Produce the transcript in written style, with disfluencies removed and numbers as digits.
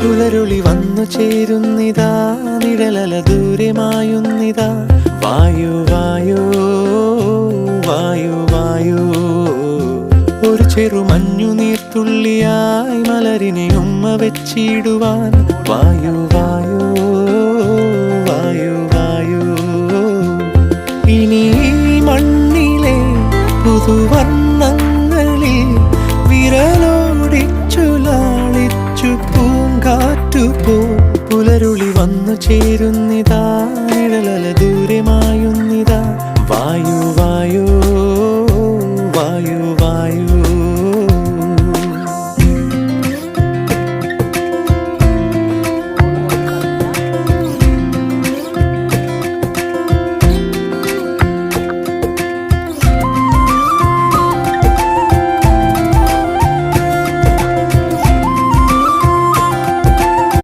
പുലരുളി വന്നു ചേരുന്നിതാ, നിഴലല ദൂരെ മായുന്നിതാ. വായു വായു വായു വായു, ഒരു ചെറു മഞ്ഞു നീർത്തുള്ളിയായി മലരിനെ ഉമ്മ വെച്ചിടുവാൻ. വായു വായു വായു വായു, ഇനി മണ്ണിലെ പുതുവർണ്ണങ്ങളിൽ വിരലോടിച്ചു ലാളിച്ചു പൂങ്കാറ്റുപോ. പുലരുളി വന്നു ചേരുന്നിതാ,